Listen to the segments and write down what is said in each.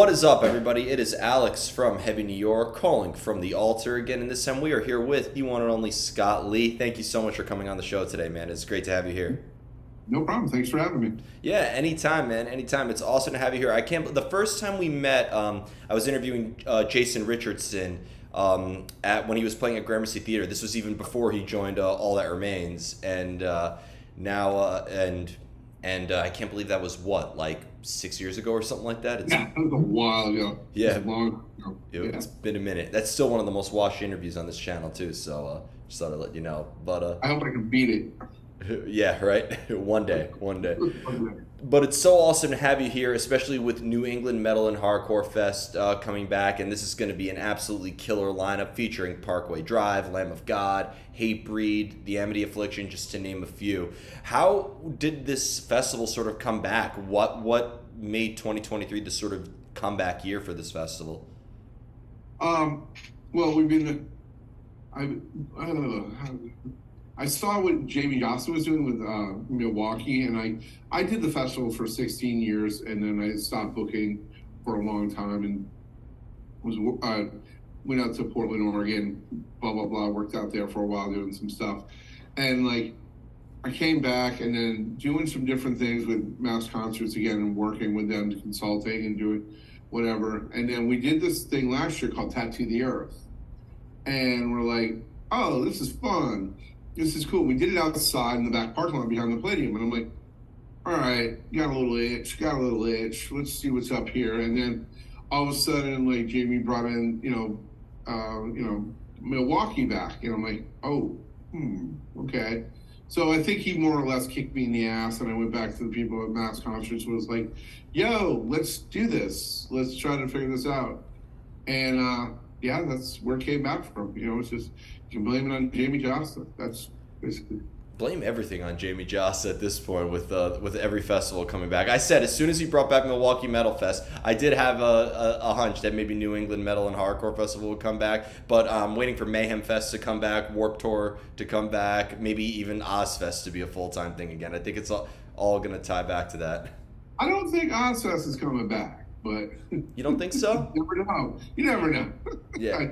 What is up, everybody? It is Alex from Heavy New York calling from the altar again, and this time we are here with the one and only Scott Lee. Thank you so much for coming on the show today, man. It's great to have you here. No problem. Thanks for having me. Yeah, anytime, man. Anytime. It's awesome to have you here. I can't. The first time we met, I was interviewing Jason Richardson at when he was playing at Gramercy Theater. This was even before he joined All That Remains, and now and I can't believe that was what, like 6 years ago or something like that. It's Yeah, that was a while ago. yeah, It was long ago. Yeah. it's been a minute. That's still one of the most watched interviews on this channel too. So just thought I'd let you know. But I hope I can beat it. yeah, right. One day, one day. But it's so awesome to have you here, especially with New England Metal and Hardcore Fest coming back, and this is going to be an absolutely killer lineup featuring Parkway Drive, Lamb of God, Hatebreed, The Amity Affliction, just to name a few. How did this festival sort of come back? What made 2023 the sort of comeback year for this festival? Um, well, we've been. I, I don't know. I saw what Jamie Johnson was doing with Milwaukee, and I did the festival for 16 years, and then I stopped booking for a long time, and was went out to Portland, Oregon, blah blah blah. Worked out there for a while doing some stuff, and like I came back and then doing some different things with Mass Concerts again, and working with them, consulting and doing whatever. And then we did this thing last year called Tattoo the Earth, and we're like, oh, this is fun. This is cool. We did it outside in the back parking lot behind the Palladium. And I'm like, all right, got a little itch. Let's see what's up here. And then all of a sudden, like Jamie brought in, Milwaukee back. And I'm like, oh, okay. So I think he more or less kicked me in the ass. And I went back to the people at Mass Concerts, was like, yo, let's do this. Let's try to figure this out. And yeah, that's where it came back from. It's just, you can blame it on Jamie Johnson. That's basically. Blame everything on Jamie Joss at this point with every festival coming back. I said as soon as he brought back Milwaukee Metal Fest, I did have a hunch that maybe New England Metal and Hardcore Festival would come back, but I'm waiting for Mayhem Fest to come back, Warped Tour to come back, maybe even Ozfest to be a full-time thing again. I think it's all going to tie back to that. I don't think Ozfest is coming back, but You don't think so? you never know. You never know. Yeah.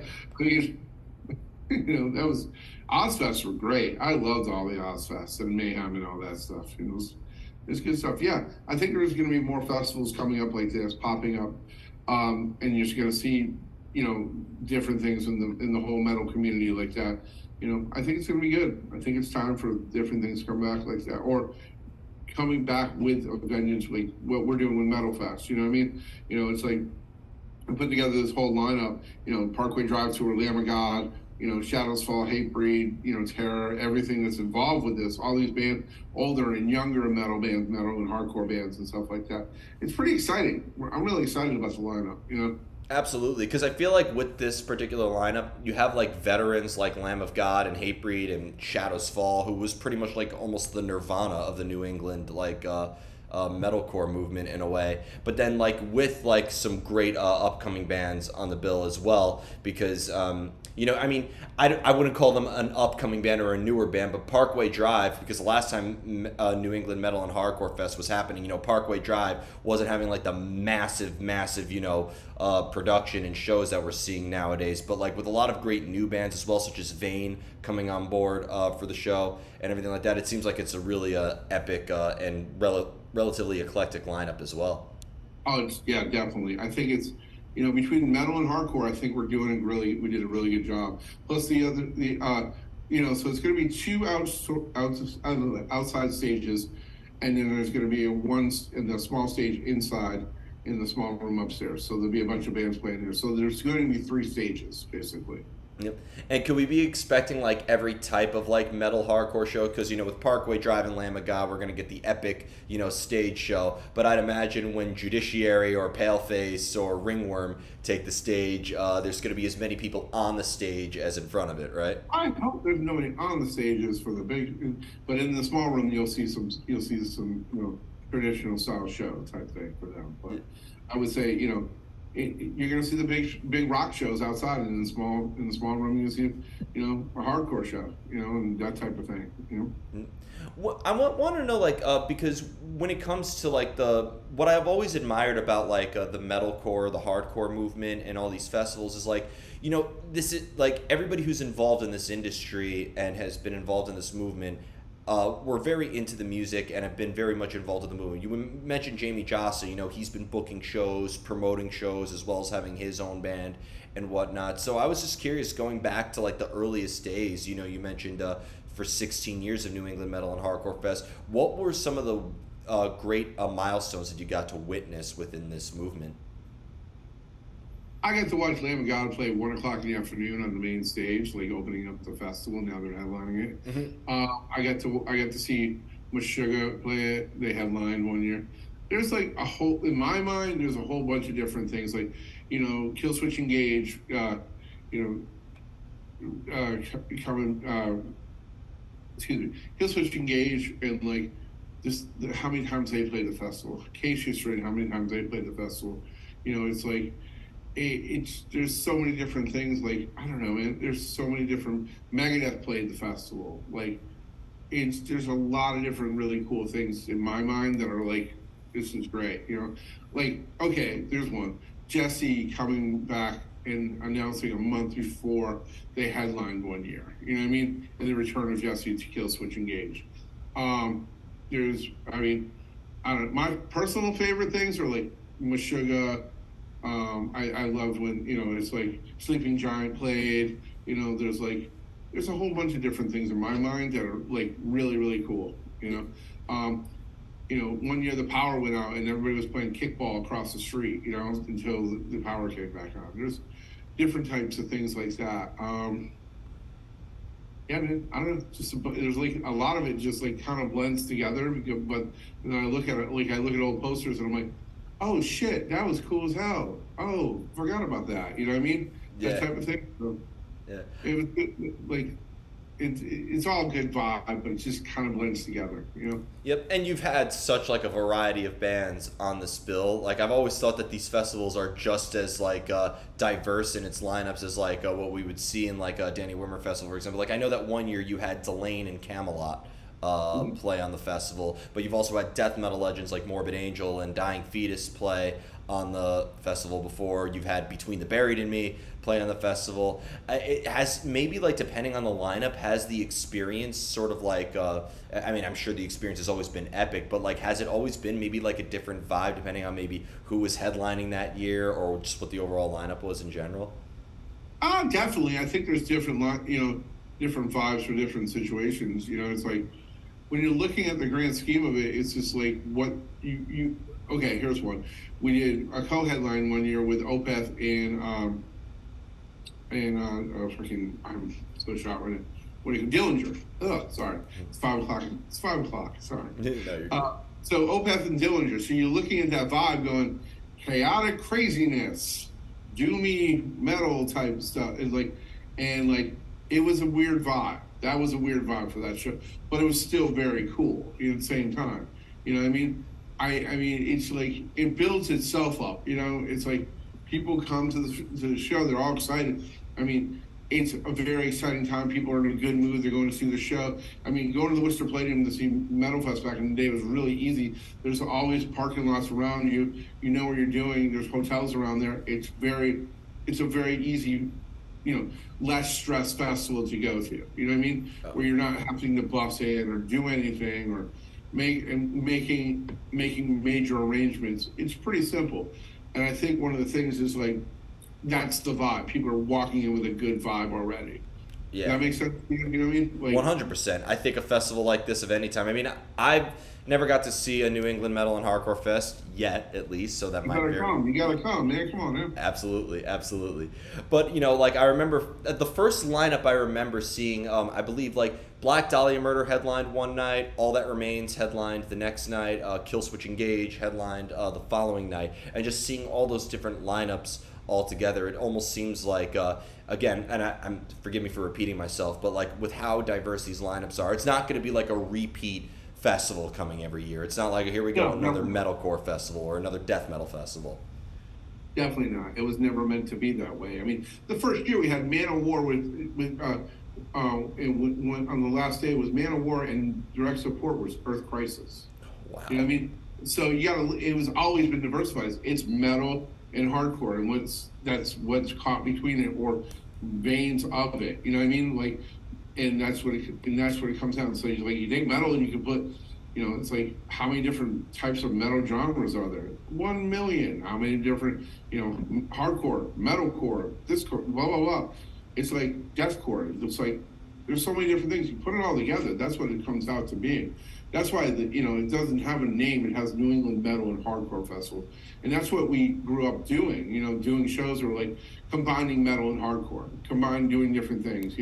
That was Ozfests were great. I loved all the Ozfests and Mayhem and all that stuff. It's good stuff. Yeah, I think there's going to be more festivals coming up like this, popping up, and you're just going to see, different things in the whole metal community like that. I think it's going to be good. I think it's time for different things to come back like that, or coming back with a vengeance, like what we're doing with Metal Fest. You know what I mean? It's like I put together this whole lineup. Parkway Drive Tour, Lamb of God. Shadows Fall, Hatebreed, Terror, everything that's involved with this, all these bands, older and younger metal bands, metal and hardcore bands and stuff like that. It's pretty exciting. I'm really excited about the lineup. Absolutely, because I feel like with this particular lineup, you have like veterans like Lamb of God and Hatebreed and Shadows Fall, who was pretty much like almost the Nirvana of the New England metalcore movement in a way. But then like with like some great upcoming bands on the bill as well, because I wouldn't call them an upcoming band or a newer band, but Parkway Drive, because the last time New England Metal and Hardcore Fest was happening, Parkway Drive wasn't having like the massive, production and shows that we're seeing nowadays. But like with a lot of great new bands as well, such as Vane coming on board for the show and everything like that, it seems like it's a really epic and relatively eclectic lineup as well. Oh, yeah, definitely. I think it's, between metal and hardcore, I think we did a really good job. Plus so it's going to be two outside stages, and then there's going to be one in the small stage inside in the small room upstairs. So there'll be a bunch of bands playing here. So there's going to be three stages, basically. Yep. And could we be expecting like every type of like metal hardcore show? Because with Parkway Drive and Lamb of God, we're gonna get the epic stage show. But I'd imagine when Judiciary or Paleface or Ringworm take the stage, there's gonna be as many people on the stage as in front of it, right? I hope there's nobody on the stages for the big, but in the small room you'll see some traditional style show type thing for them. But I would say you're going to see the big rock shows outside, and in the small room you see, a hardcore show, and that type of thing. What I want to know, like, because when it comes to like the what I've always admired about like the metalcore, the hardcore movement, and all these festivals is like, this is like everybody who's involved in this industry and has been involved in this movement. Were very into the music and have been very much involved in the movement. You mentioned Jamie Jossa. He's been booking shows, promoting shows, as well as having his own band and whatnot. So I was just curious, going back to like the earliest days. You mentioned for 16 years of New England Metal and Hardcore Fest. What were some of the great milestones that you got to witness within this movement? I got to watch Lamb of God play 1 o'clock in the afternoon on the main stage, like opening up the festival. Now they're headlining it. I got to see Meshuggah play it. They headlined one year. There's like in my mind, there's a whole bunch of different things, like Killswitch Engage, coming. Excuse me, Killswitch Engage, and like this, how many times they played the festival. Cassius Ring, how many times they played the festival. It's like. There's so many different things, like I don't know, man. There's so many different. Megadeth played the festival, like there's a lot of different really cool things in my mind that are like, this is great, like okay, there's one, Jesse coming back and announcing a month before they headlined one year, you know what I mean, and the return of Jesse to Killswitch Engage. There's, I mean, I don't know, my personal favorite things are like Meshuggah. I loved when, it's like Sleeping Giant played, there's a whole bunch of different things in my mind that are like really, really cool, one year the power went out and everybody was playing kickball across the street, until the power came back on. There's different types of things like that. Yeah, man, I don't know, there's like a lot of it just like kind of blends together, but then I look at it, like I look at old posters and I'm like, oh shit, that was cool as hell. Oh, forgot about that. You know what I mean? Yeah. That type of thing. So Yeah. it was like it's all good vibe, but it just kind of blends together. Yep, and you've had such like a variety of bands on this bill. Like I've always thought that these festivals are just as like diverse in its lineups as like what we would see in like a Danny Wimmer festival, for example. Like I know that one year you had Delane and Camelot play on the festival, but you've also had death metal legends like Morbid Angel and Dying Fetus play on the festival before. You've had Between the Buried and Me play on the festival. It has, maybe like depending on the lineup, has the experience sort of like I mean, I'm sure the experience has always been epic, but like has it always been maybe like a different vibe depending on maybe who was headlining that year or just what the overall lineup was in general? Definitely. I think there's different different vibes for different situations. It's like when you're looking at the grand scheme of it, it's just like what you okay, here's one. We did a co-headline one year with Opeth and freaking, I'm so shot right now. What do you Dillinger? Oh, sorry. It's 5 o'clock. It's 5 o'clock. Sorry. So Opeth and Dillinger. So you're looking at that vibe going, chaotic craziness, doomy metal type stuff. It's like, and like, it was a weird vibe. That was a weird vibe for that show, but it was still very cool at the same time. You know what I mean? I mean, it's like, it builds itself up, it's like people come to the show, they're all excited. I mean, it's a very exciting time. People are in a good mood. They're going to see the show. I mean, going to the Worcester Palladium to see Metal Fest back in the day was really easy. There's always parking lots around you. You know what you're doing. There's hotels around there. It's a very easy, less stress festival to go to. You know what I mean? Oh. Where you're not having to bus in or do anything or making major arrangements. It's pretty simple. And I think one of the things is like, that's the vibe. People are walking in with a good vibe already. Yeah. That makes sense? You know what I mean? Like, 100%. I think a festival like this of any time. I mean, I've never got to see a New England Metal and Hardcore Fest yet, at least, so that might be. You gotta come, man. Come on, man. Absolutely. But, like, I remember, the first lineup I remember seeing, I believe, like, Black Dahlia Murder headlined one night, All That Remains headlined the next night, Killswitch Engage headlined the following night, and just seeing all those different lineups all together, it almost seems like, again, and I'm forgive me for repeating myself, but like with how diverse these lineups are, it's not going to be like a repeat festival coming every year. It's not like, here we go, another metalcore festival or another death metal festival. Definitely not. It was never meant to be that way. I mean, the first year we had Man of War on the last day was Man of War, and direct support was Earth Crisis. Wow. You know what I mean? So you got to. It was always been diversified. It's metal and hardcore, and what's caught between it, or veins of it. You know what I mean? Like, and that's what it comes down. So you take metal and you can put. It's like, how many different types of metal genres are there? 1 million. How many different, hardcore, metalcore, discord, blah, blah, blah. It's like deathcore. It's like, there's so many different things. You put it all together, that's what it comes out to being. That's why, it doesn't have a name. It has New England Metal and Hardcore Festival. And that's what we grew up doing, doing shows that were like combining metal and hardcore, doing different things,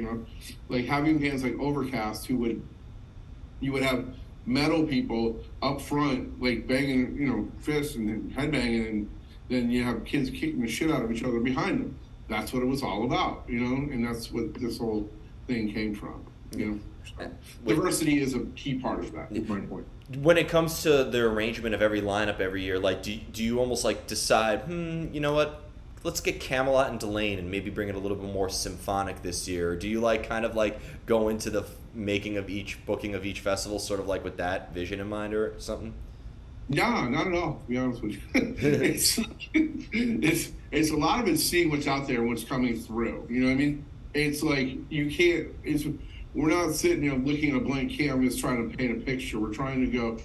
like having bands like Overcast you would have metal people up front, like banging, fists and headbanging, and then you have kids kicking the shit out of each other behind them. That's what it was all about, and that's what this whole thing came from, Diversity is a key part of that, is my point. When it comes to the arrangement of every lineup every year, like, do you almost like decide, you know what, let's get Camelot and Delane and maybe bring it a little bit more symphonic this year? Or do you like kind of like go into the booking of each festival sort of like with that vision in mind or something? No, not at all, to be honest with you. it's a lot of it seeing what's out there and what's coming through. You know what I mean? It's like we're not sitting looking at a blank canvas trying to paint a picture. We're trying to go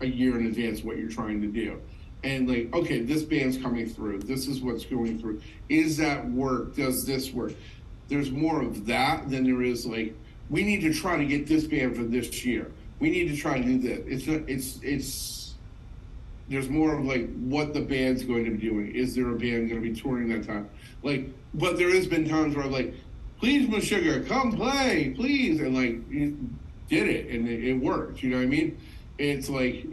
a year in advance what you're trying to do. And like, okay, this band's coming through. This is what's going through. Is that work? Does this work? There's more of that than there is like, we need to try to get this band for this year. We need to try to do this. There's more of like what the band's going to be doing. Is there a band going to be touring that time? Like, but there has been times where I'm like, please, Meshuggah, come play, please. And like, you did it and it worked. You know what I mean? It's like,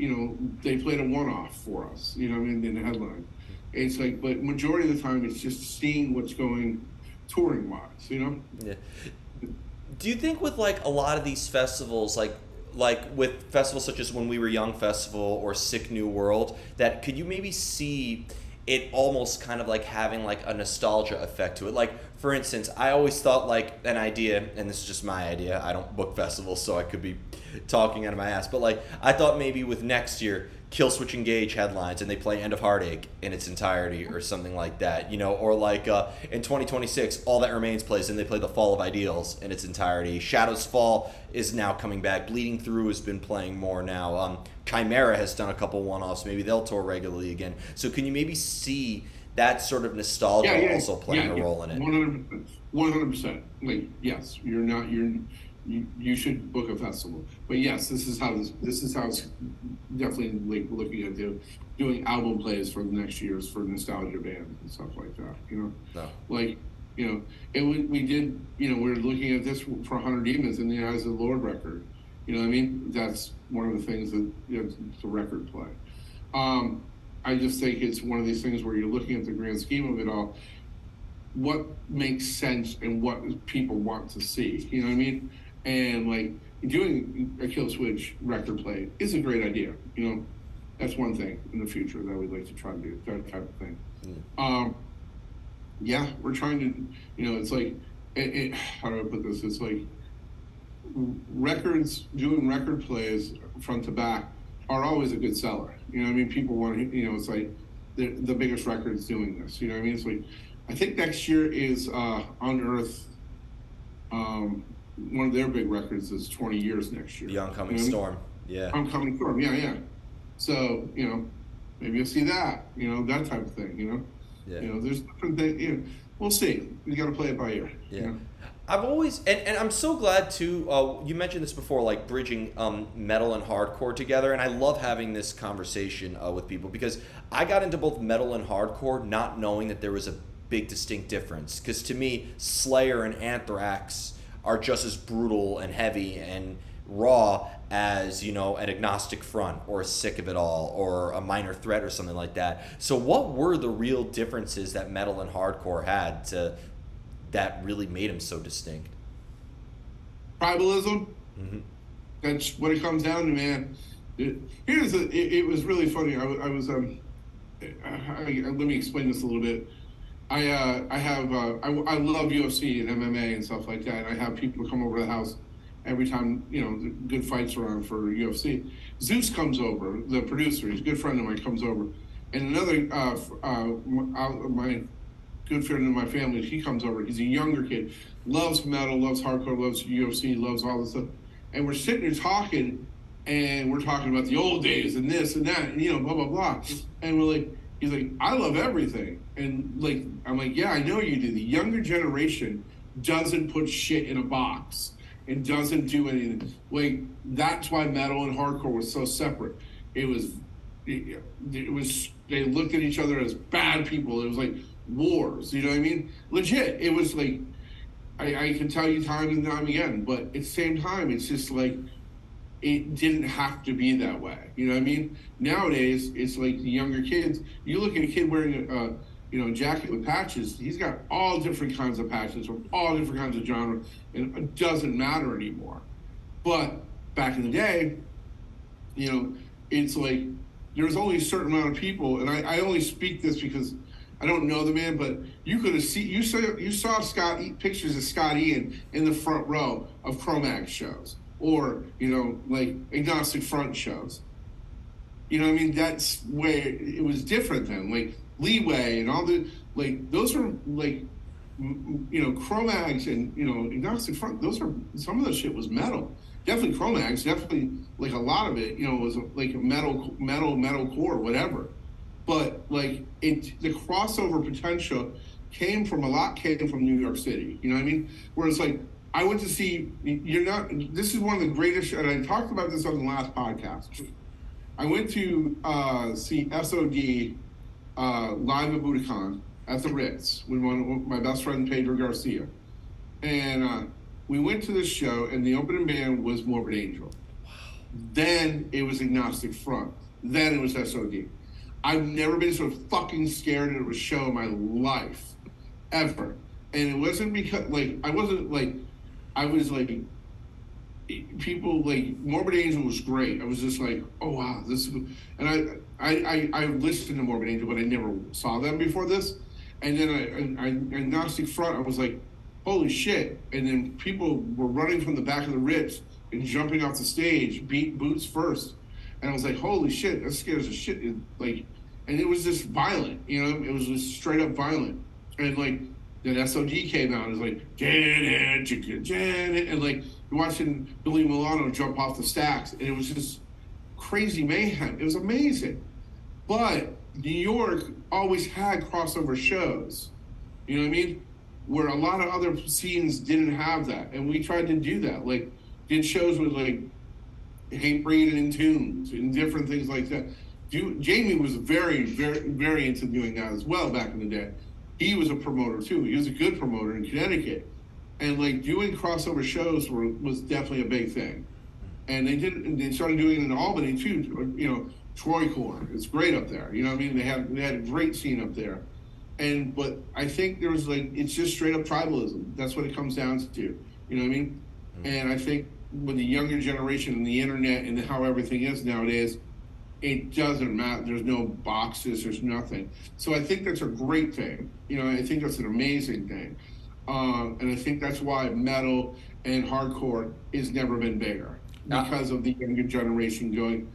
they played a one-off for us, in the headline. It's like, but majority of the time it's just seeing what's going touring-wise, Yeah. Do you think with like a lot of these festivals, like with festivals such as When We Were Young Festival or Sick New World, that could you maybe see it almost kind of like having like a nostalgia effect to it? Like, for instance, I always thought like an idea, and this is just my idea, I don't book festivals, so I could be talking out of my ass, but like I thought maybe with next year Killswitch Engage headlines and they play End of Heartache in its entirety or something like that, or like in 2026 All That Remains plays and they play The Fall of Ideals in its entirety. Shadows Fall is now coming back. Bleeding Through has been playing more now. Chimera has done a couple one-offs. Maybe they'll tour regularly again. So can you maybe see that sort of nostalgia also playing a role in it? 100%. Like, yes, you should book a festival. But yes, this is how it's definitely like looking at doing album plays for the next year's for nostalgia bands and stuff like that. No. Like, we did. We're looking at this for 100 Demons in the Eyes of the Lord record. You know what I mean? That's one of the things that it's a record play. I just think it's one of these things where you're looking at the grand scheme of it all. What makes sense and what people want to see. You know what I mean? And like doing a Killswitch record play is a great idea. That's one thing in the future that we'd like to try to do, that type of thing. Yeah, we're trying to, it's like, how do I put this? It's like doing record plays front to back are always a good seller. You know what I mean? People want to, it's like the biggest records doing this. You know what I mean? It's like, I think next year is Unearth. One of their big records is 20 years next year. The Oncoming Storm. Yeah. Oncoming Storm. Yeah. So, maybe you'll see that, that type of thing, Yeah. There's different things, we'll see. You got to play it by ear. Yeah. I've always, and I'm so glad too, you mentioned this before, like bridging metal and hardcore together, and I love having this conversation with people because I got into both metal and hardcore not knowing that there was a big distinct difference. Because to me, Slayer and Anthrax are just as brutal and heavy and raw as, an Agnostic Front or Sick of It All or a Minor Threat or something like that. So what were the real differences that metal and hardcore had that really made them so distinct? Tribalism. Mm-hmm. That's what it comes down to, man. It was really funny. I was let me explain this a little bit. I love UFC and MMA and stuff like that. And I have people come over to the house every time, the good fights are on for UFC. Zeus comes over, the producer, he's a good friend of mine, comes over. And another, my good friend of my family, he comes over. He's a younger kid, loves metal, loves hardcore, loves UFC, loves all this stuff. And we're sitting there talking, and we're talking about the old days and this and that, and blah, blah, blah. And we're like, he's like, I love everything. And like, I'm like, yeah, I know you do. The younger generation doesn't put shit in a box and doesn't do anything. Like, that's why metal and hardcore was so separate. It was, they looked at each other as bad people. It was like wars, you know what I mean? Legit. It was like, I can tell you time and time again, but at the same time, it's just like, it didn't have to be that way. You know what I mean? Nowadays, it's like the younger kids. You look at a kid wearing a jacket with patches. He's got all different kinds of patches from all different kinds of genre, and it doesn't matter anymore. But back in the day, it's like there's only a certain amount of people, and I only speak this because I don't know the man, but you could have you saw pictures of Scott Ian in the front row of Cro-Mags shows. Or, like Agnostic Front shows. You know what I mean? That's where it was different then. Like Leeway and all the, like, those were like, Cro-Mags and, Agnostic Front, some of the shit was metal. Definitely Cro-Mags, definitely, like, a lot of it, was like metalcore, whatever. But, like, the crossover potential came from New York City. You know what I mean? Whereas, like, I went to see, this is one of the greatest, and I talked about this on the last podcast. I went to see SOD live at Budokan at the Ritz with my best friend, Pedro Garcia. And we went to this show, and the opening band was Morbid Angel. Wow. Then it was Agnostic Front. Then it was SOD. I've never been so fucking scared at a show in my life, ever. And it wasn't because, like, I was like, people, like, Morbid Angel was great. I was just like, oh wow, this is good. And I listened to Morbid Angel, but I never saw them before this. And then Agnostic Front, I was like, holy shit. And then people were running from the back of the Ritz and jumping off the stage, boots first. And I was like, holy shit, that scares the shit. And it was just violent, it was just straight up violent. And like, then SOD came out and was like, Janet, and like, you're watching Billy Milano jump off the stacks, and it was just crazy mayhem. It was amazing. But New York always had crossover shows, you know what I mean? Where a lot of other scenes didn't have that. And we tried to do that. Like, did shows with like Hatebreed and Entombed and different things like that. Jamie was very, very, very into doing that as well back in the day. He was a promoter too. He was a good promoter in Connecticut. And like doing crossover shows was definitely a big thing. And they started doing it in Albany too. Troy Corn, it's great up there. You know what I mean? They had a great scene up there. But I think there was like, it's just straight up tribalism. That's what it comes down to. You know what I mean? Mm-hmm. And I think with the younger generation and the internet and how everything is nowadays, it doesn't matter. There's no boxes. There's nothing. So I think that's a great thing. I think that's an amazing thing. And I think that's why metal and hardcore has never been bigger, because of the younger generation going,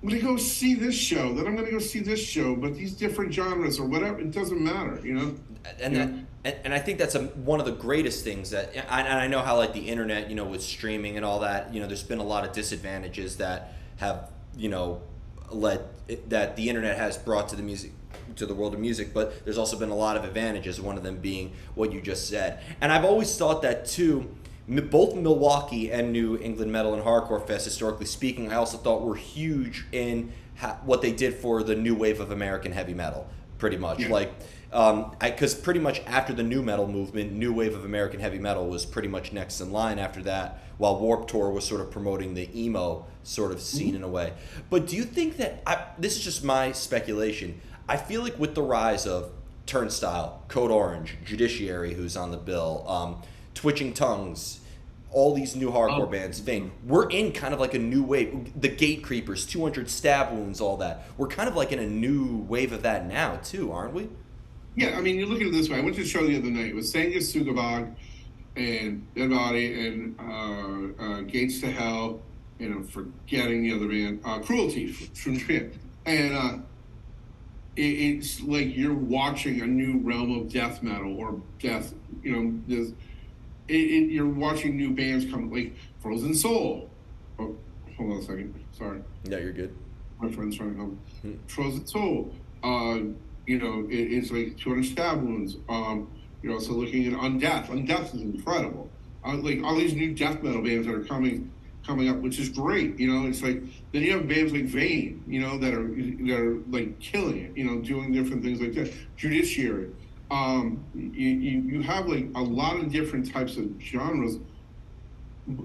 I'm going to go see this show, then I'm going to go see this show, but these different genres or whatever, it doesn't matter, And I think that's one of the greatest things that, and I know how like the internet, with streaming and all that, there's been a lot of disadvantages that have, that the internet has brought to the world of music, but there's also been a lot of advantages, one of them being what you just said. And I've always thought that too, both Milwaukee and New England Metal and Hardcore Fest, historically speaking, I also thought were huge in what they did for the new wave of American heavy metal, pretty much. Yeah. Because pretty much after the new metal movement, new wave of American heavy metal was pretty much next in line after that, while Warped Tour was sort of promoting the emo sort of scene in a way. But do you think that, this is just my speculation, I feel like with the rise of Turnstile, Code Orange, Judiciary, who's on the bill, Twitching Tongues, all these new hardcore Um, bands, Vane. We're in kind of like a new wave. The Gate Creepers, 200 Stab Wounds, all that. We're kind of like in a new wave of that now too, aren't we? yeah, I mean, you look at it this way. I went to a show the other night. It was Sangus Sugabog and Dead Body and Gates to Hell, and I'm forgetting the other band, Cruelty from Japan. And it's like you're watching a new realm of death metal or death. This you're watching new bands come, like Frozen Soul. Oh, hold on a second. Sorry, Yeah, you're good. my friend's trying to come. Hmm. Frozen Soul. It's like 200 Stab Wounds. You're also looking at Undeath. Undeath is incredible. Like all these new death metal bands that are coming up, which is great. It's like then you have bands like Vane, that are like killing it. Doing different things like that. Judiciary. You have like a lot of different types of genres.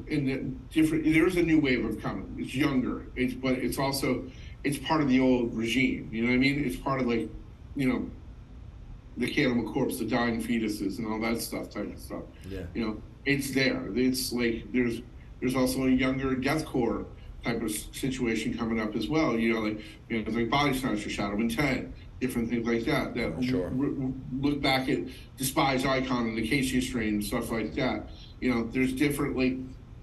In the different, there's a new wave of coming. It's younger. But it's also it's part of the old regime. You know what I mean? It's part of like, you know, the Cannibal Corpse, the dying fetuses, and all that stuff, type of stuff. Yeah. It's there. It's like there's also a younger deathcore type of situation coming up as well. It's like Body Snatcher, Shadow Intent, different things like that. That Sure. look back at Despised Icon and the Acacia Strain and stuff like that. There's different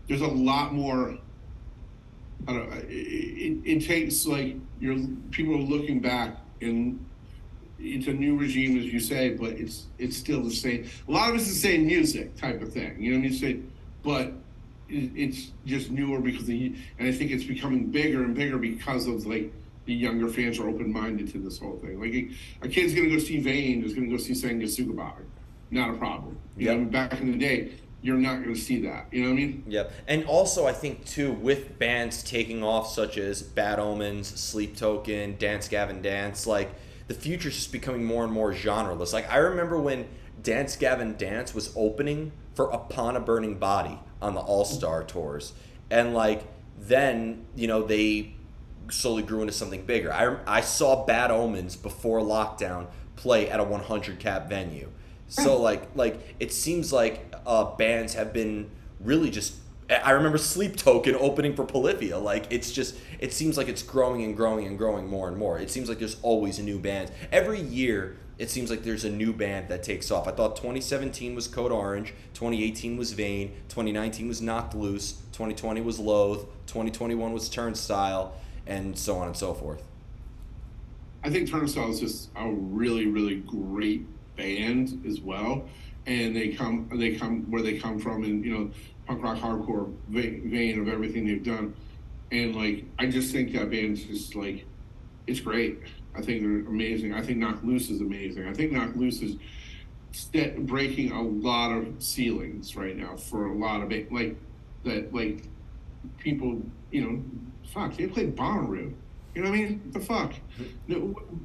there's a lot more. I don't know. It takes like people are looking back, and it's a new regime, as you say, but it's still the same. A lot of it's the same music type of thing. You know what I mean? But it's just newer and I think it's becoming bigger and bigger because of like the younger fans are open minded to this whole thing. Like a kid's gonna go see Vane, is gonna go see Senga Sugabari. Not a problem. Yep. Back in the day, you're not going to see that. You know what I mean? Yep. And also, I think, too, with bands taking off, such as Bad Omens, Sleep Token, Dance Gavin Dance, like, the future's just becoming more and more genreless. Like, I remember when Dance Gavin Dance was opening for Upon a Burning Body on the All-Star tours. And, like, then, they slowly grew into something bigger. I saw Bad Omens before lockdown play at a 100-cap venue. So like it seems like bands have been really just. I remember Sleep Token opening for Polyphia. Like it seems like it's growing and growing and growing more and more. It seems like there's always new bands every year. It seems like there's a new band that takes off. I thought 2017 was Code Orange, 2018 was Vane, 2019 was Knocked Loose, 2020 was Loathe, 2021 was Turnstile, and so on and so forth. I think Turnstile is just a really, really great band as well, and they come where they come from, and punk rock hardcore vein of everything they've done, and like I just think that band's just like it's great. I think they're amazing. I think Knocked Loose is amazing. I think Knocked Loose is breaking a lot of ceilings right now for a lot of it. Like people, fuck, they played Bonnaroo. You know what I mean? What the fuck?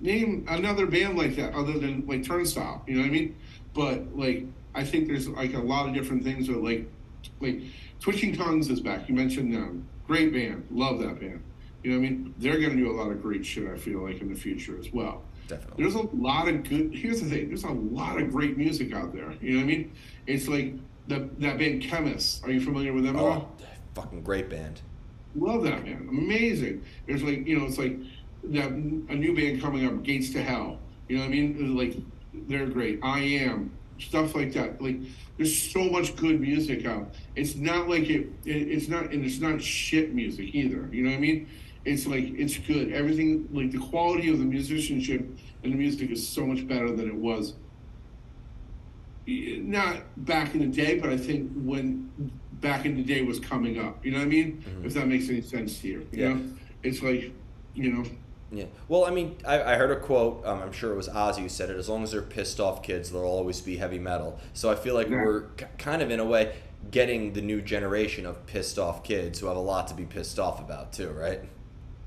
Name another band like that other than like Turnstile. You know what I mean? But like, I think there's like a lot of different things that like Twitching Tongues is back. You mentioned them. Great band. Love that band. You know what I mean? They're going to do a lot of great shit, I feel like, in the future as well. Definitely. There's a lot of good, here's the thing, there's a lot of great music out there. You know what I mean? It's like that band Chemist. Are you familiar with them at all? Fucking great band. Love that band. Amazing. There's like, it's like that a new band coming up, Gates to Hell. You know what I mean? Like, they're great. I Am, stuff like that. Like, there's so much good music out. It's not like it's not shit music either. You know what I mean? It's like, it's good. Everything, like the quality of the musicianship and the music is so much better than it was. Not back in the day, but I think when back in the day was coming up. You know what I mean? Mm-hmm. If that makes any sense to you. You know? It's like, Yeah. Well, I mean, I heard a quote, I'm sure it was Ozzy who said it, as long as they're pissed off kids, there'll always be heavy metal. So I feel like we're kind of, in a way, getting the new generation of pissed off kids who have a lot to be pissed off about too, right?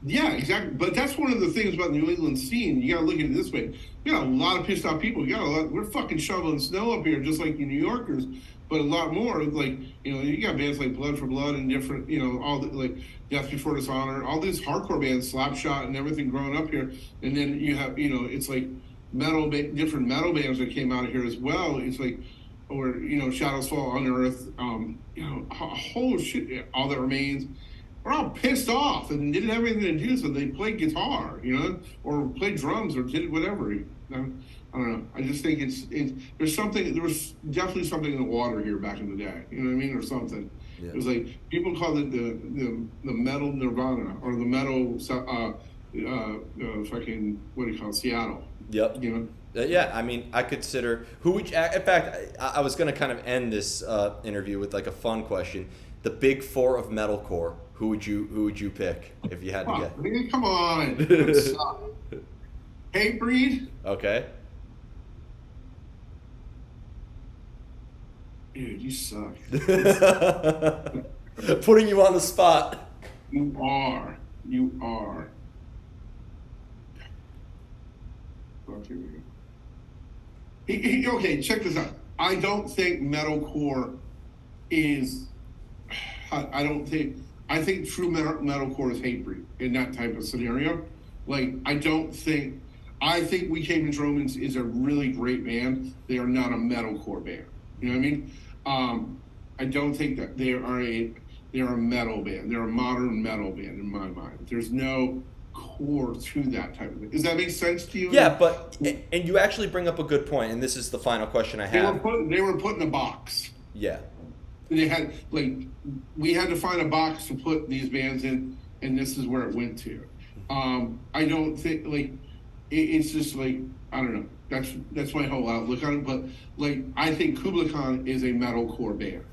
Yeah, exactly. But that's one of the things about the New England scene. You got to look at it this way. You got a lot of pissed off people. We're fucking shoveling snow up here, just like you New Yorkers, but a lot more. Like, you got bands like Blood for Blood and different, all the, like Death Before Dishonor, all these hardcore bands, Slapshot and everything growing up here. And then you have, it's like different metal bands that came out of here as well. It's like, or Shadows Fall on Earth, a whole shit, All That Remains. We're all pissed off and didn't have anything to do, so they played guitar, or played drums or did whatever. I don't know. I just think there was definitely something in the water here back in the day. You know what I mean, or something. Yeah. It was like people called it the metal Nirvana or the metal fucking what do you call it, Seattle. Yep. Yeah, I mean, I consider who would. In fact, I was going to kind of end this interview with like a fun question. The big four of metalcore. Who would you pick if you had to get? I mean, come on. Hatebreed. Okay. Dude, you suck. Putting you on the spot. You are. Okay, check this out. I don't think metalcore is. I think true metalcore is Hatebreed in that type of scenario. Like, I think We Came as Romans is a really great band. They are not a metalcore band. You know what I mean? I don't think that they're a metal band. They're a modern metal band in my mind. There's no core to that type of thing. Does that make sense to you? Yeah, but and you actually bring up a good point, and this is the final question I have. They were put in a box. Yeah. They had we had to find a box to put these bands in, and this is where it went to. I don't think it's just I don't know. That's my whole outlook on it. But I think Kublai Khan is a metalcore band.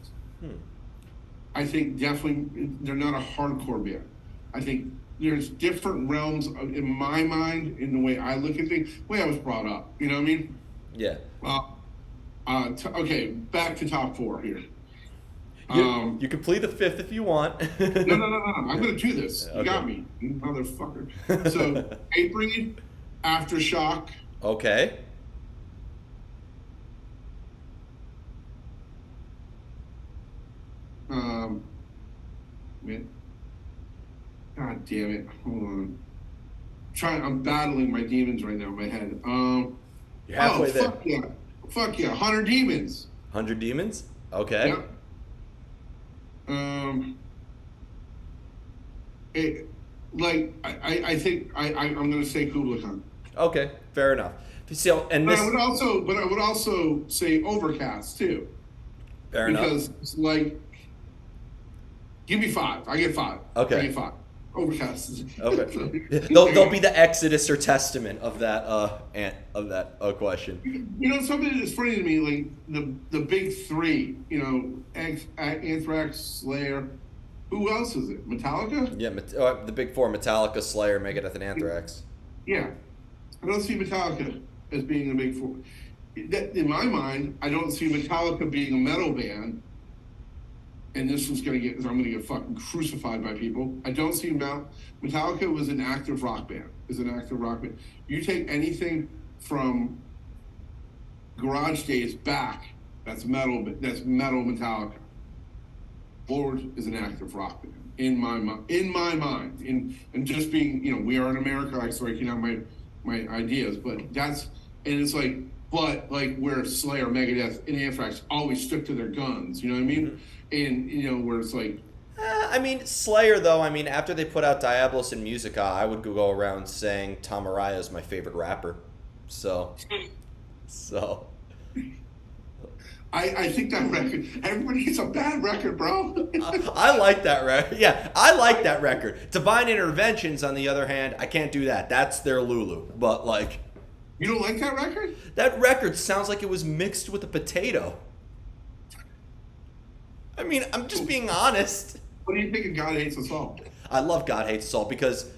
I think definitely they're not a hardcore band. I think there's different realms in my mind in the way I look at things, the way I was brought up. You know what I mean? Yeah. Okay, back to top four here. You can plead the fifth if you want. No. I'm going to do this. You got me, you motherfucker. So, Hatebreed, Aftershock. Okay. Man. God damn it. Hold on. I'm battling my demons right now in my head. You're halfway there. Fuck yeah. 100 Demons. 100 Demons? Okay. Yep. I think I'm going to say Kublai Khan. Okay, fair enough. So, and this, I would also say Overcast too. Fair enough. Because give me 5. I get 5. Okay. I get 5. Overcast. Okay. They'll be the Exodus or Testament of that question. Something that's funny to me, the big three. Anthrax, Slayer. Who else is it? Metallica? Yeah, the big four: Metallica, Slayer, Megadeth, and Anthrax. Yeah, I don't see Metallica as being the big four. In my mind, I don't see Metallica being a metal band. And this is I'm going to get fucking crucified by people. I don't see Metallica was an active rock band. You take anything from Garage Days back, that's metal Metallica. Forward is an active rock band in my mind. And just being, we are in America, I start out my ideas, but it's where Slayer, Megadeth, and Anthrax always stick to their guns. You know what I mean? Mm-hmm. And where it's I mean, Slayer though. I mean, after they put out Diabolus and Musica, I would go around saying Tom Araya is my favorite rapper. So. I think that record. Everybody gets a bad record, bro. I like that record. Yeah, I like that record. Divine Interventions, on the other hand, I can't do that. That's their Lulu. But you don't like that record? That record sounds like it was mixed with a potato. I mean, I'm just being honest. What do you think of God Hates Us All? I love God Hates Us All because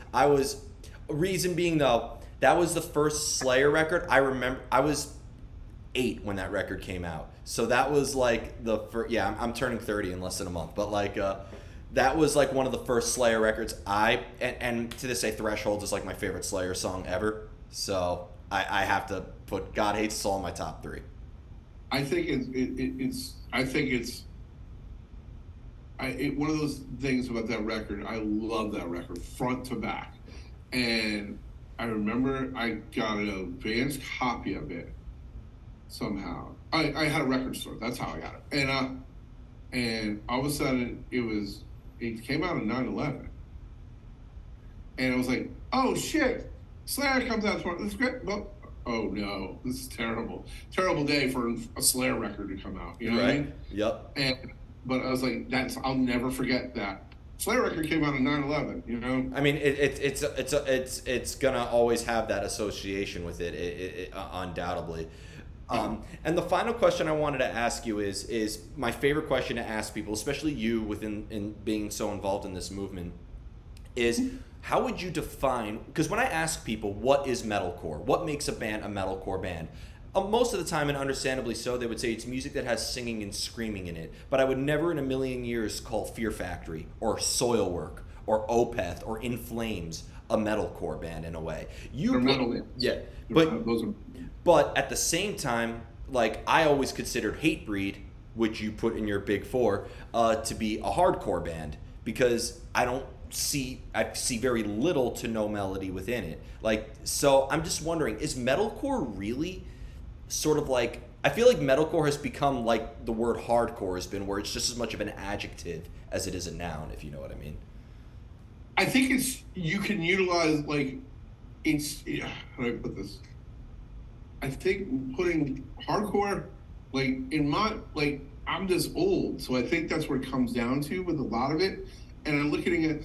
reason being though, that was the first Slayer record. I remember I was 8 when that record came out. So that was the first, I'm turning 30 in less than a month. But that was one of the first Slayer records and to this day Thresholds is my favorite Slayer song ever. So I have to put God Hates Us All in my top 3. I think it's one of those things about that record. I love that record front to back, and I remember I got an advanced copy of it somehow, I had a record store. That's how I got it. And all of a sudden it came out on 9/11, and I was like, oh shit, Slayer comes out tomorrow. This is great. Well, oh no, this is terrible day for a Slayer record to come out. You know what I mean? Yep. But I was like, I'll never forget that. Slayer record came out on 9/11. You know. I mean, it's gonna always have that association with it, undoubtedly. And the final question I wanted to ask you is my favorite question to ask people, especially you in being so involved in this movement, is how would you define? Because when I ask people what is metalcore, what makes a band a metalcore band, most of the time, and understandably so, they would say it's music that has singing and screaming in it. But I would never in a million years call Fear Factory or Soilwork or Opeth or In Flames a metalcore band in a way. They're metal bands. Yeah, Those are. but at the same time, like I always considered Hatebreed, which you put in your big four, to be a hardcore band because I see very little to no melody within it. Like, so I'm just wondering, is metalcore really sort of like, I feel like metalcore has become like the word hardcore has been, where it's just as much of an adjective as it is a noun, if you know what I mean. I think you can utilize how do I put this? I think putting hardcore, I'm just old, so I think that's where it comes down to with a lot of it. And I'm looking at,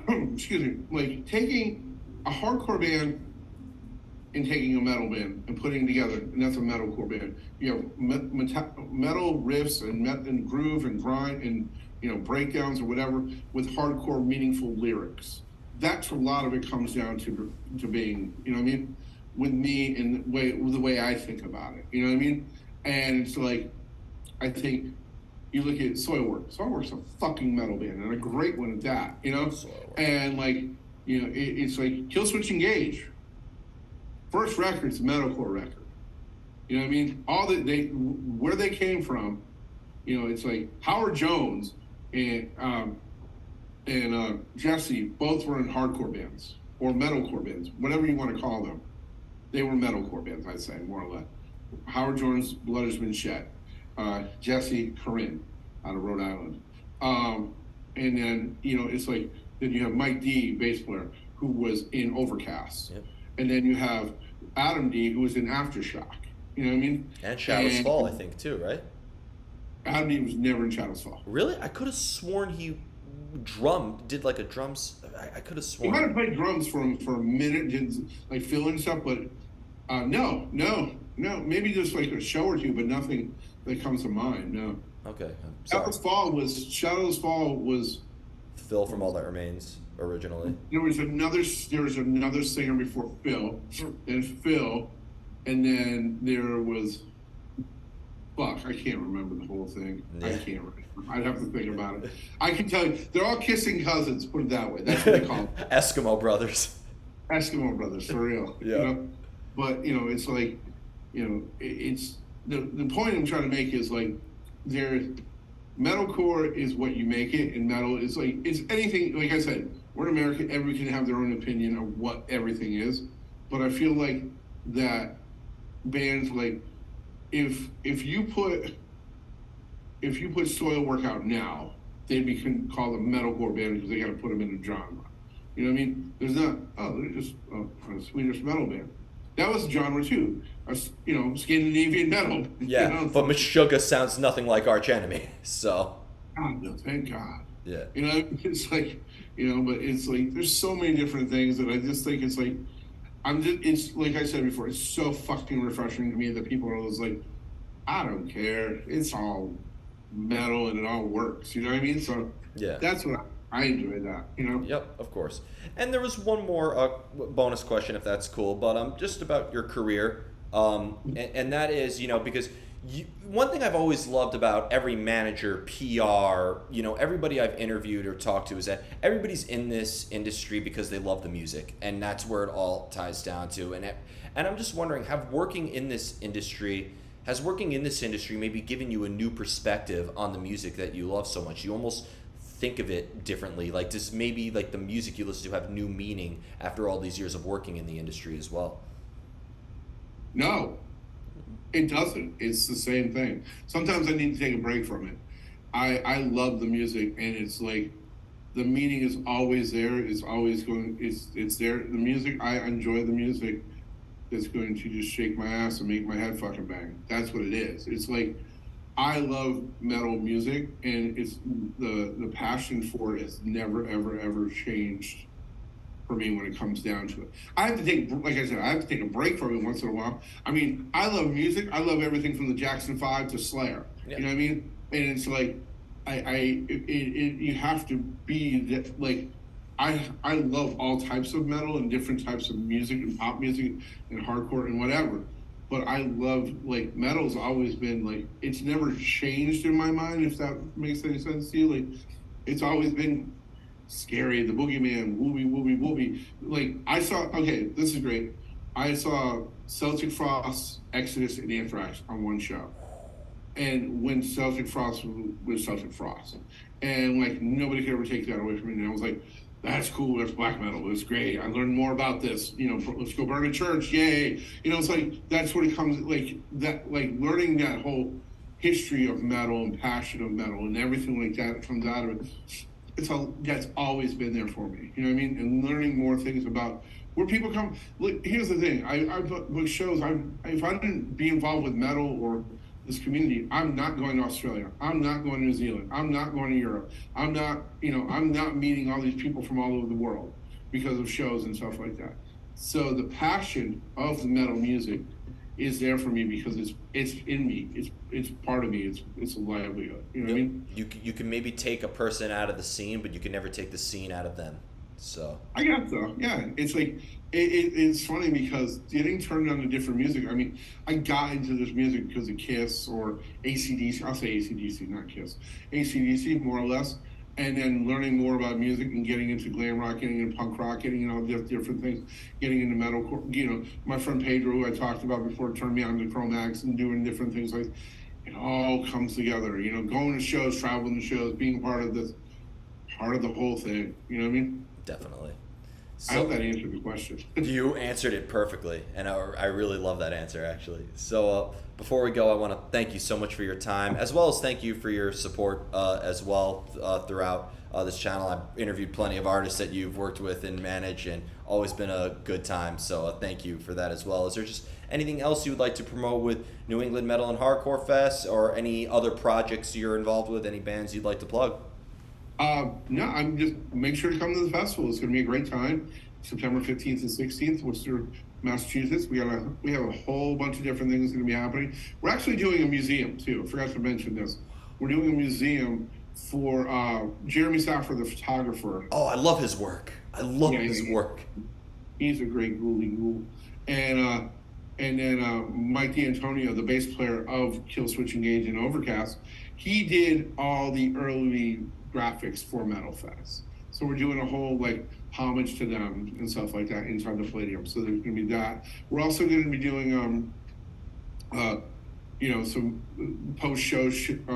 excuse me, like taking a hardcore band and taking a metal band and putting it together, and that's a metalcore band. You have metal riffs and groove and grind and breakdowns or whatever with hardcore meaningful lyrics. That's a lot of it comes down to being, you know what I mean, with me and the way I think about it, you know what I mean? And it's like, I think you look at Soilwork. Soilwork's a fucking metal band and a great one at that, you know? Soilwork. And it's like Killswitch Engage. First record's a metalcore record. You know what I mean? Where they came from, it's like Howard Jones and Jesse both were in hardcore bands or metalcore bands, whatever you want to call them. They were metalcore bands, I'd say, more or less. Howard Jones, Blood Has Been Shed. Jesse Corinne out of Rhode Island. And then, it's like, then you have Mike D, bass player, who was in Overcast. Yep. And then you have Adam D, who was in Aftershock. You know what I mean? And Shadows Fall, I think, too, right? Adam D was never in Shadows Fall. Really? I could have sworn he did like a drums. I could have sworn. He might have played drums for a minute, did like fill in stuff, but no. Maybe just like a show or two, but nothing that comes to mind. No. Okay. Shadows Fall was Phil from All That Remains originally. There was another singer before Phil, and Phil, and then there was. Fuck, I can't remember the whole thing. Yeah. I can't remember. I'd have to think about it. I can tell you, they're all kissing cousins, put it that way. That's what they call them. Eskimo brothers. Eskimo brothers, for real. Yeah. But, it's like, it's, the point I'm trying to make is like, metalcore is what you make it, and metal is like, it's anything, like I said, we're in America, everyone can have their own opinion of what everything is. But I feel like that bands like, if you put Soilwork out now, they'd be called a metalcore band because they got to put them in a genre. You know what I mean? There's not. They're just a Swedish metal band. That was a genre too. Scandinavian metal. Yeah, but Meshuggah sounds nothing like Arch Enemy. So. God, no, thank God. Yeah. It's like, but it's like there's so many different things that I just think it's like. It's like I said before, it's so fucking refreshing to me that people are always like, I don't care. It's all metal and it all works. You know what I mean? So yeah, that's what I enjoy that, Yep, of course. And there was one more bonus question, if that's cool, but just about your career. And that is, because one thing I've always loved about every manager, PR, everybody I've interviewed or talked to is that everybody's in this industry because they love the music, and that's where it all ties down to. And I'm just wondering, has working in this industry maybe given you a new perspective on the music that you love so much? You almost think of it differently. Like, does maybe like the music you listen to have new meaning after all these years of working in the industry as well? No. It doesn't. It's the same thing. Sometimes I need to take a break from it. I love the music, and it's like the meaning is always there. It's always going. It's there. The music. I enjoy the music. That's going to just shake my ass and make my head fucking bang. That's what it is. It's like I love metal music, and it's the passion for it has never ever ever changed for me when it comes down to it. I have to take, like I said, I have to take a break from it once in a while. I mean, I love music. I love everything from the Jackson 5 to Slayer. Yeah. You know what I mean? And it's like, you have to be that, like, I love all types of metal and different types of music and pop music and hardcore and whatever. But I love, like, metal's always been, like, it's never changed in my mind, if that makes any sense to you. Like, it's always been scary, the boogeyman, whoopie, whoopie, whoopie. Like, I saw, okay, this is great. I saw Celtic Frost, Exodus, and Anthrax on one show. And when Celtic Frost was Celtic Frost. And, like, nobody could ever take that away from me. And I was like, that's cool, that's black metal, it's great. I learned more about this, you know, let's go burn a church, yay. You know, it's like, that's what it comes, like, that, like, learning that whole history of metal and passion of metal and everything like that comes out of it. That's always been there for me, you know what I mean? And learning more things about where people come. Look, here's the thing: I book shows. If I didn't be involved with metal or this community, I'm not going to Australia. I'm not going to New Zealand. I'm not going to Europe. I'm not meeting all these people from all over the world because of shows and stuff like that. So the passion of the metal music is there for me because it's in me. It's part of me. It's a livelihood. You know what I mean? You can maybe take a person out of the scene, but you can never take the scene out of them. So I guess so. Yeah, it's like it's funny because getting turned on to different music. I mean, I got into this music because of Kiss or AC/DC. I'll say AC/DC, not Kiss. AC/DC, more or less. And then learning more about music and getting into glam rock, getting into punk rock, getting into all different things, getting into metal. You know, my friend Pedro, who I talked about before, turned me on to Chromax and doing different things. Like, it all comes together. You know, going to shows, traveling to shows, being part of the whole thing. You know what I mean? Definitely. I hope that answered the question. You answered it perfectly, and I really love that answer, actually. So before we go, I want to thank you so much for your time, as well as thank you for your support as well throughout this channel. I've interviewed plenty of artists that you've worked with and managed, and always been a good time. So thank you for that as well. Is there just anything else you would like to promote with New England Metal and Hardcore Fest, or any other projects you're involved with, any bands you'd like to plug? No, I'm just make sure to come to the festival. It's going to be a great time. September 15th and 16th, Worcester, Massachusetts. We have a whole bunch of different things going to be happening. We're actually doing a museum too. I forgot to mention this. We're doing a museum for Jeremy Saffer, the photographer. Oh, I love his work. I love his work. He's a great ghoulie ghoul. And then Mike D'Antonio, the bass player of Killswitch Engage and Overcast, he did all the early graphics for Metal Fest. So we're doing a whole like homage to them and stuff like that inside the Palladium. So there's going to be that. We're also going to be doing some post-show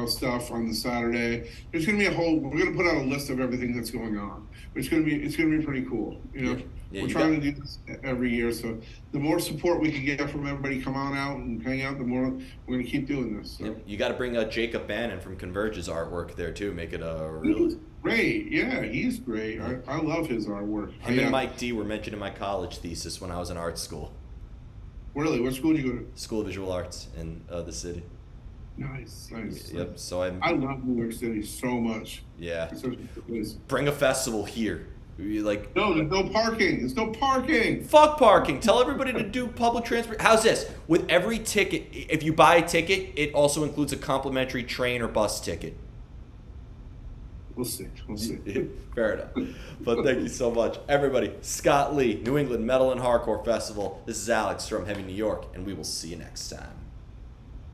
stuff on the Saturday. There's going to be we're going to put out a list of everything that's going on. It's going to be pretty cool. You know, we're trying to do this every year. So the more support we can get from everybody, come on out and hang out, the more we're going to keep doing this. So. You got to bring Jacob Bannon from Converge's artwork there too. Make it a real. Great, yeah, he's great. I love his artwork. Him and Mike D were mentioned in my college thesis when I was in art school. Really? What school did you go to? School of Visual Arts in the city. Nice. Yep. So I love New York City so much. Yeah. It's such a good place. Bring a festival here. Like, no, there's no parking. There's no parking. Fuck parking. Tell everybody to do public transport. How's this? With every ticket, if you buy a ticket, it also includes a complimentary train or bus ticket. We'll see. Fair enough. But thank you so much. Everybody, Scott Lee, New England Metal and Hardcore Festival. This is Alex from Heavy New York, and we will see you next time.